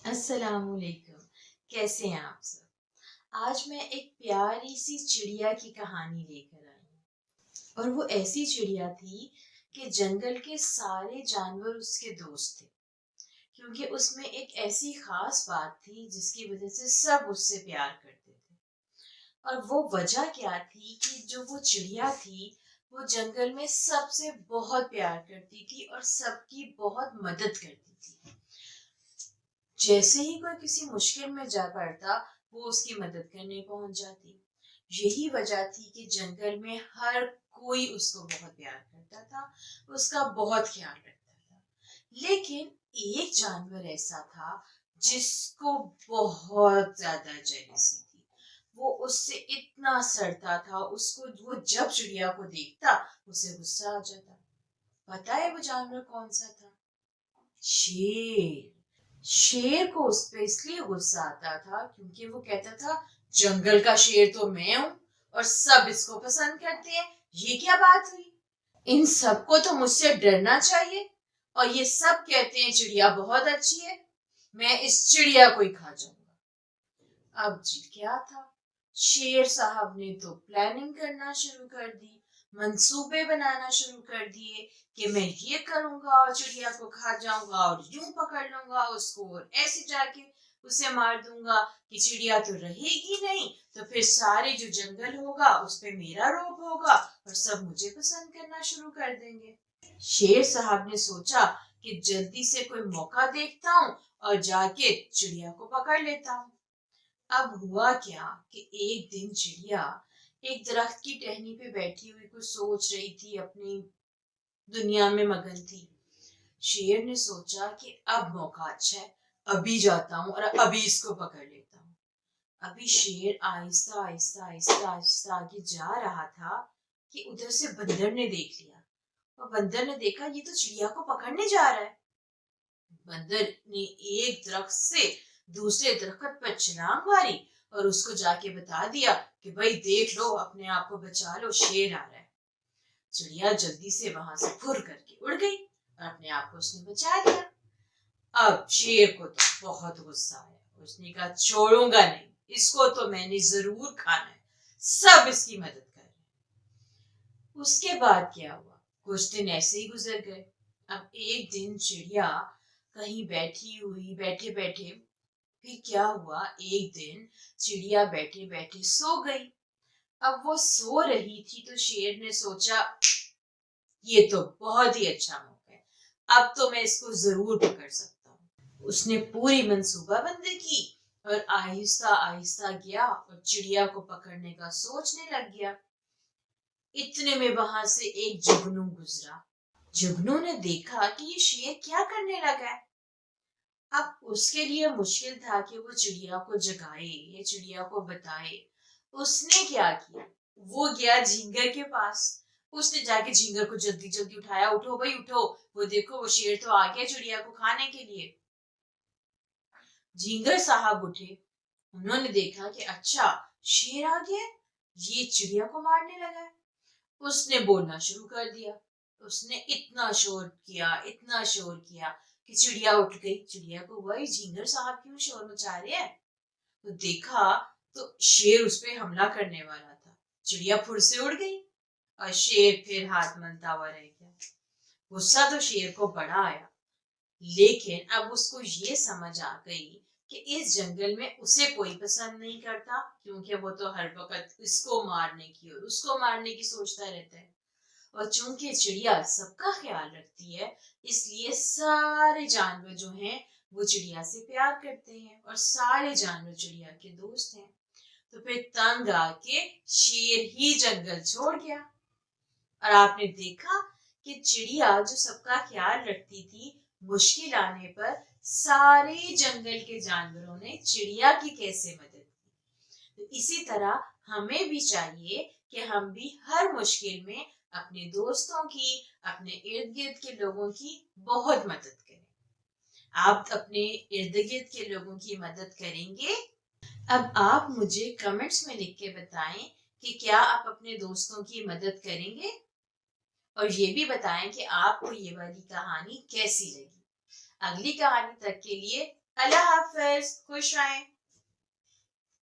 السلام علیکم، کیسے ہیں آپ سب؟ آج میں ایک پیاری سی چڑیا کی کہانی لے کر آئی ہوں، اور وہ ایسی چڑیا تھی کہ جنگل کے سارے جانور اس کے دوست تھے، کیونکہ اس میں ایک ایسی خاص بات تھی جس کی وجہ سے سب اس سے پیار کرتے تھے۔ اور وہ وجہ کیا تھی کہ جو وہ چڑیا تھی وہ جنگل میں سب سے بہت پیار کرتی تھی اور سب کی بہت مدد کرتی تھی۔ جیسے ہی کوئی کسی مشکل میں جا پڑتا وہ اس کی مدد کرنے پہنچ جاتی۔ یہی وجہ تھی کہ جنگل میں ہر کوئی اس کو بہت پیار کرتا تھا، اس کا بہت خیال رکھتا تھا۔ لیکن ایک جانور ایسا تھا جس کو بہت زیادہ جیلسی تھی۔ وہ اس سے اتنا سڑتا تھا، اس کو وہ جب چڑیا کو دیکھتا اسے غصہ آ جاتا۔ پتہ ہے وہ جانور کون سا تھا؟ شیر۔ شیر کو اس پہ اس لیے غصہ آتا تھا کیونکہ وہ کہتا تھا جنگل کا شیر تو میں ہوں اور سب اس کو پسند کرتے ہیں، یہ کیا بات ہوئی؟ ان سب کو تو مجھ سے ڈرنا چاہیے، اور یہ سب کہتے ہیں چڑیا بہت اچھی ہے، میں اس چڑیا کو ہی کھا جاؤں گا۔ اب جی کیا تھا، شیر صاحب نے تو پلاننگ کرنا شروع کر دی، منصوبے بنانا شروع کر دیے کہ میں یہ کروں گا اور چڑیا کو کھا جاؤں گا اور یوں پکڑ لوں گا اس کو اور ایسے جا کے اسے مار دوں گا کہ چڑیا تو رہے گی نہیں، تو پھر سارے جو جنگل ہوگا اس پہ میرا روب ہوگا اور سب مجھے پسند کرنا شروع کر دیں گے۔ شیر صاحب نے سوچا کہ جلدی سے کوئی موقع دیکھتا ہوں اور جا کے چڑیا کو پکڑ لیتا ہوں۔ اب ہوا کیا کہ ایک دن چڑیا ایک درخت کی ٹہنی پہ بیٹھی ہوئی کچھ سوچ رہی تھی، اپنی دنیا میں مگن تھی۔ شیر نے سوچا کہ اب موقع اچھا ہے، ابھی جاتا ہوں اور ابھی اس کو پکڑ لیتا ہوں۔ ابھی شیر آہستہ آہستہ آہستہ آہستہ آگے جا رہا تھا کہ ادھر سے بندر نے دیکھ لیا، اور بندر نے دیکھا یہ تو چڑیا کو پکڑنے جا رہا ہے۔ بندر نے ایک درخت سے دوسرے درخت پر چھلانگ ماری اور اس کو جا کے بتا دیا کہ بھائی دیکھ لو، اپنے آپ کو بچا لو، شیر آ رہا ہے۔ چڑیا جلدی سے وہاں سے پھر کر کے اڑ گئی اور اپنے آپ کو اس نے بچا لیا۔ اب شیر کو تو بہت غصہ آیا، اس نے کہا چھوڑوں گا نہیں، اس کو تو میں نے ضرور کھانا ہے، سب اس کی مدد کر رہے ہیں۔ اس کے بعد کیا ہوا، کچھ دن ایسے ہی گزر گئے۔ اب ایک دن چڑیا کہیں بیٹھی ہوئی، بیٹھے بیٹھے پھر کیا ہوا، ایک دن چڑیا بیٹھے بیٹھے سو گئی۔ اب وہ سو رہی تھی تو شیر نے سوچا یہ تو بہت ہی اچھا موقع ہے، اب تو میں اس کو ضرور پکڑ سکتا ہوں۔ اس نے پوری منصوبہ بندی کی اور آہستہ آہستہ گیا اور چڑیا کو پکڑنے کا سوچنے لگ گیا۔ اتنے میں وہاں سے ایک جگنو گزرا۔ جگنو نے دیکھا کہ یہ شیر کیا کرنے لگا ہے۔ اب اس کے لیے مشکل تھا کہ وہ چڑیا کو جگائے یا چڑیا کو بتائے۔ اس نے کیا کیا، وہ گیا جھینگر کے پاس، اس نے جا کے جھینگر کو جلدی جلدی اٹھایا، اٹھو بھائی اٹھو، وہ دیکھو وہ شیر تو آ گیا چڑیا کو کھانے کے لیے۔ جھینگر صاحب اٹھے، انہوں نے دیکھا کہ اچھا شیر آ گیا، یہ چڑیا کو مارنے لگا ہے۔ اس نے بولنا شروع کر دیا، اس نے اتنا شور کیا کہ چڑیا اٹھ گئی۔ چڑیا کو ہوا یہ جھینگر صاحب کیوں شور مچا رہے ہیں، تو دیکھا تو شیر اس پہ حملہ کرنے والا تھا۔ چڑیا پھر سے اڑ گئی اور شیر پھر ہاتھ ملتا ہوا رہ گیا۔ غصہ تو شیر کو بڑا آیا، لیکن اب اس کو یہ سمجھ آ گئی کہ اس جنگل میں اسے کوئی پسند نہیں کرتا، کیونکہ وہ تو ہر وقت اس کو مارنے کی اور اس کو مارنے کی سوچتا رہتا ہے۔ اور چونکہ چڑیا سب کا خیال رکھتی ہے، اس لیے سارے جانور جو ہیں وہ چڑیا سے پیار کرتے ہیں اور سارے جانور چڑیا کے دوست ہیں۔ تو پھر تنگ آ کے شیر ہی جنگل چھوڑ گیا۔ اور آپ نے دیکھا کہ چڑیا جو سب کا خیال رکھتی تھی، مشکل آنے پر سارے جنگل کے جانوروں نے چڑیا کی کیسے مدد کی۔ تو اسی طرح ہمیں بھی چاہیے کہ ہم بھی ہر مشکل میں اپنے دوستوں کی، اپنے ارد گرد کے لوگوں کی بہت مدد کریں۔ آپ اپنے ارد گرد کے لوگوں کی مدد کریں گے؟ اب آپ مجھے کمنٹس میں لکھ کے بتائیں کہ کیا آپ اپنے دوستوں کی مدد کریں گے، اور یہ بھی بتائیں کہ آپ کو یہ والی کہانی کیسی لگی۔ اگلی کہانی تک کے لیے اللہ حافظ، خوش رہیں.